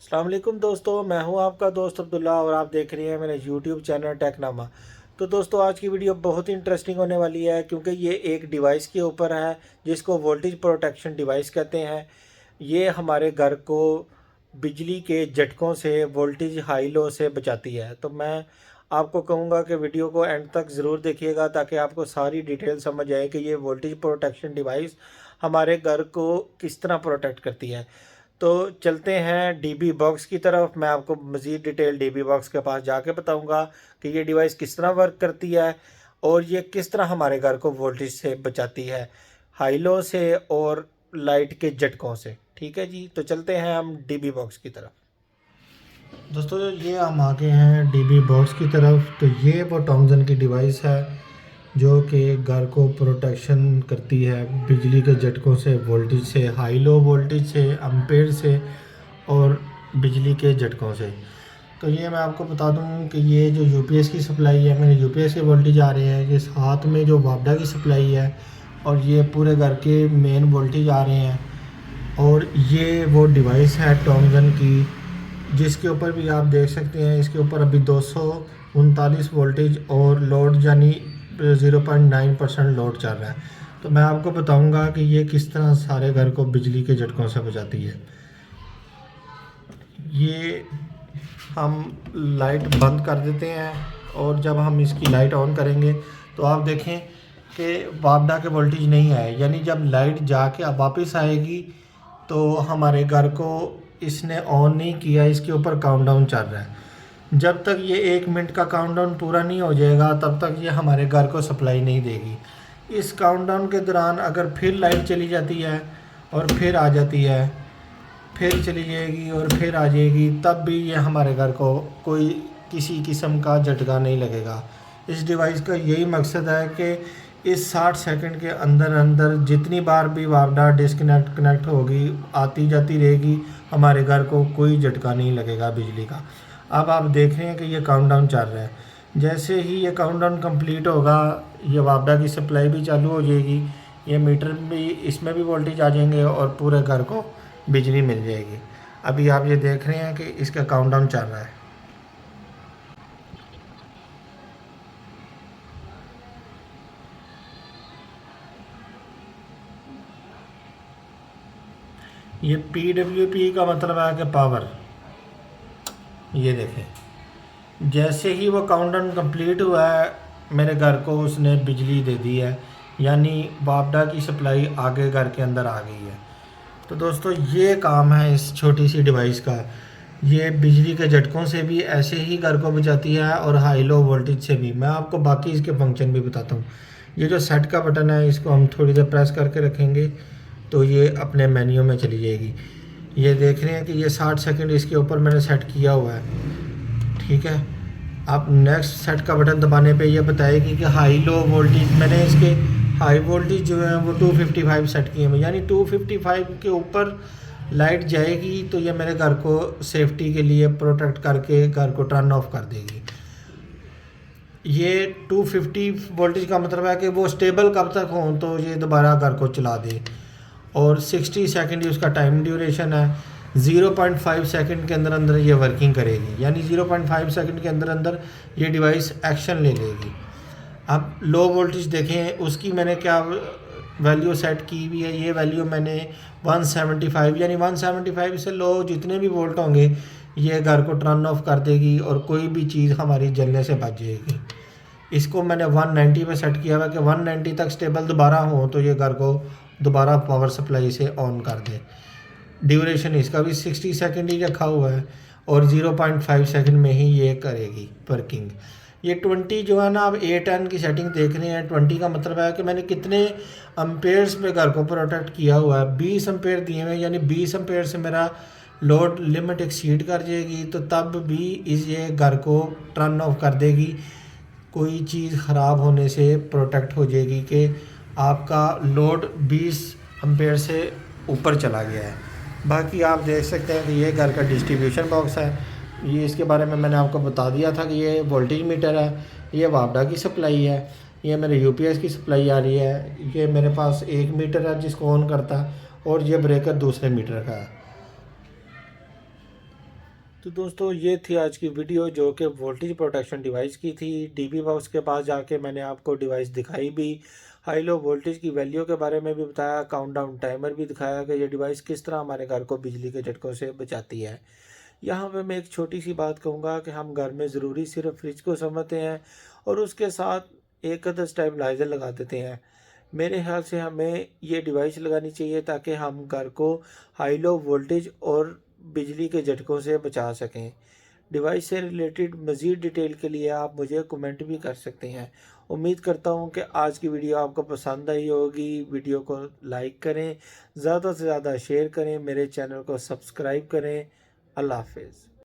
अस्सलाम वालेकुम दोस्तों, मैं हूं आपका दोस्त अब्दुल्ला और आप देख रहे हैं मेरे यूट्यूब चैनल टेकनामा। तो दोस्तों, आज की वीडियो बहुत ही इंटरेस्टिंग होने वाली है क्योंकि ये एक डिवाइस के ऊपर है जिसको वोल्टेज प्रोटेक्शन डिवाइस कहते हैं। ये हमारे घर को बिजली के झटकों से, वोल्टेज हाई लो से बचाती है। तो मैं आपको कहूँगा कि वीडियो को एंड तक ज़रूर देखिएगा ताकि आपको सारी डिटेल समझ आए कि ये वोल्टेज प्रोटेक्शन डिवाइस हमारे घर को किस तरह प्रोटेक्ट करती है। तो चलते हैं डीबी बॉक्स की तरफ। मैं आपको मज़ीद डिटेल डीबी बॉक्स के पास जाके बताऊंगा कि ये डिवाइस किस तरह वर्क करती है और ये किस तरह हमारे घर को वोल्टेज से बचाती है, हाई लो से और लाइट के झटकों से। ठीक है जी, तो चलते हैं हम डीबी बॉक्स की तरफ। दोस्तों, ये हम आ गए हैं डीबी बॉक्स की तरफ। तो ये वो टॉमसन की डिवाइस है जो कि घर को प्रोटेक्शन करती है बिजली के झटकों से, वोल्टेज से, हाई लो वोल्टेज से, एम्पेयर से और बिजली के झटकों से। तो ये मैं आपको बता दूं कि ये जो यूपीएस की सप्लाई है, मेरे यूपीएस के वोल्टेज आ रहे हैं, ये साथ में जो वापडा की सप्लाई है और ये पूरे घर के मेन वोल्टेज आ रहे हैं। और ये वो डिवाइस है टॉमसन की जिसके ऊपर भी आप देख सकते हैं, इसके ऊपर अभी 239 वोल्टेज और लोड यानी 0.9% लोड चल रहा है। तो मैं आपको बताऊंगा कि ये किस तरह सारे घर को बिजली के झटकों से बचाती है। ये हम लाइट बंद कर देते हैं और जब हम इसकी लाइट ऑन करेंगे तो आप देखें कि वापडा के वोल्टेज नहीं आए, यानी जब लाइट जाके अब वापस आएगी तो हमारे घर को इसने ऑन नहीं किया, इसके ऊपर काउंटडाउन चल रहा है। जब तक ये 1 मिनट का काउंटडाउन पूरा नहीं हो जाएगा तब तक ये हमारे घर को सप्लाई नहीं देगी। इस काउंटडाउन के दौरान अगर फिर लाइट चली जाती है और फिर आ जाती है, फिर चली जाएगी और फिर आ जाएगी, तब भी ये हमारे घर को कोई किसी किस्म का झटका नहीं लगेगा। इस डिवाइस का यही मकसद है कि इस 60 सेकंड के अंदर अंदर जितनी बार भी वापडा डिस्कनेक्ट कनेक्ट होगी, आती जाती रहेगी, हमारे घर को कोई झटका नहीं लगेगा बिजली का। अब आप देख रहे हैं कि ये काउंटडाउन चल रहा है। जैसे ही ये काउंटडाउन कंप्लीट होगा, ये वापडा की सप्लाई भी चालू हो जाएगी, ये मीटर भी, इसमें भी वोल्टेज आ जाएंगे और पूरे घर को बिजली मिल जाएगी। अभी आप ये देख रहे हैं कि इसका काउंटडाउन चल रहा है। ये PWP का मतलब है कि पावर। ये देखें, जैसे ही वो काउंटडाउन कंप्लीट हुआ है मेरे घर को उसने बिजली दे दी है, यानी वापडा की सप्लाई आगे घर के अंदर आ गई है। तो दोस्तों, ये काम है इस छोटी सी डिवाइस का। ये बिजली के झटकों से भी ऐसे ही घर को बचाती है और हाई लो वोल्टेज से भी। मैं आपको बाकी इसके फंक्शन भी बताता हूँ। ये जो सेट का बटन है, इसको हम थोड़ी देर प्रेस करके रखेंगे तो ये अपने मेन्यू में चली जाएगी। ये देख रहे हैं कि ये 60 सेकंड इसके ऊपर मैंने सेट किया हुआ है। ठीक है, आप नेक्स्ट सेट का बटन दबाने पे ये बताएगी कि हाई लो वोल्टेज, मैंने इसके हाई वोल्टेज जो है वो 255 सेट किए हैं, यानी 255 के ऊपर लाइट जाएगी तो ये मेरे घर को सेफ्टी के लिए प्रोटेक्ट करके घर को टर्न ऑफ कर देगी। ये 250 वोल्टेज का मतलब है कि वो स्टेबल कब तक हो तो ये दोबारा घर को चला दे। और 60 सेकंड उसका टाइम ड्यूरेशन है। 0.5 सेकंड के अंदर अंदर ये वर्किंग करेगी, यानी 0.5 सेकंड के अंदर अंदर ये डिवाइस एक्शन ले लेगी। अब लो वोल्टेज देखें, उसकी मैंने क्या वैल्यू सेट की हुई है। ये वैल्यू मैंने 175, यानी 175 से लो जितने भी वोल्ट होंगे ये घर को टर्न ऑफ कर देगी और कोई भी चीज़ हमारी जलने से बच जाएगी। इसको मैंने 190 पे सेट किया हुआ कि 190 तक स्टेबल दोबारा हो तो ये घर को दोबारा पावर सप्लाई से ऑन कर दे। ड्यूरेशन इसका भी 60 सेकंड ही रखा हुआ है और 0.5 सेकंड में ही ये करेगी वर्किंग। ये 20 जो है ना, आप 8 की सेटिंग देख रहे हैं। 20 का मतलब है कि मैंने कितने अम्पेयर्स पे घर को प्रोटेक्ट किया हुआ है। 20 अम्पेयर दिए हुए, यानी 20 अम्पेयर से मेरा लोड लिमिट एक्सीड कर जाएगी तो तब भी इस ये घर को टर्न ऑफ कर देगी, कोई चीज़ ख़राब होने से प्रोटेक्ट हो जाएगी कि आपका लोड 20 एम्पेयर से ऊपर चला गया है। बाकी आप देख सकते हैं कि ये घर का डिस्ट्रीब्यूशन बॉक्स है। ये इसके बारे में मैंने आपको बता दिया था कि ये वोल्टेज मीटर है, ये वापडा की सप्लाई है, ये मेरे यूपीएस की सप्लाई आ रही है, ये मेरे पास एक मीटर है जिसको ऑन करता है और ये ब्रेकर दूसरे मीटर का है। तो दोस्तों ये थी आज की वीडियो जो कि वोल्टेज प्रोटेक्शन डिवाइस की थी। डीबी बॉक्स के पास जाके मैंने आपको डिवाइस दिखाई भी, हाई लो वोल्टेज की वैल्यू के बारे में भी बताया, काउंटडाउन टाइमर भी दिखाया कि ये डिवाइस किस तरह हमारे घर को बिजली के झटकों से बचाती है। यहाँ पे मैं एक छोटी सी बात कहूँगा कि हम घर में ज़रूरी सिर्फ फ्रिज को समझते हैं और उसके साथ एक अदर स्टेबलाइज़र लगा देते हैं। मेरे ख्याल से हमें ये डिवाइस लगानी चाहिए ताकि हम घर को हाई लो वोल्टेज और बिजली के झटकों से बचा सकें। डिवाइस से रिलेटेड मज़ीद डिटेल के लिए आप मुझे कमेंट भी कर सकते हैं। उम्मीद करता हूँ कि आज की वीडियो आपको पसंद आई होगी। वीडियो को लाइक करें, ज़्यादा से ज़्यादा शेयर करें, मेरे चैनल को सब्सक्राइब करें। अल्लाह हाफ़िज़।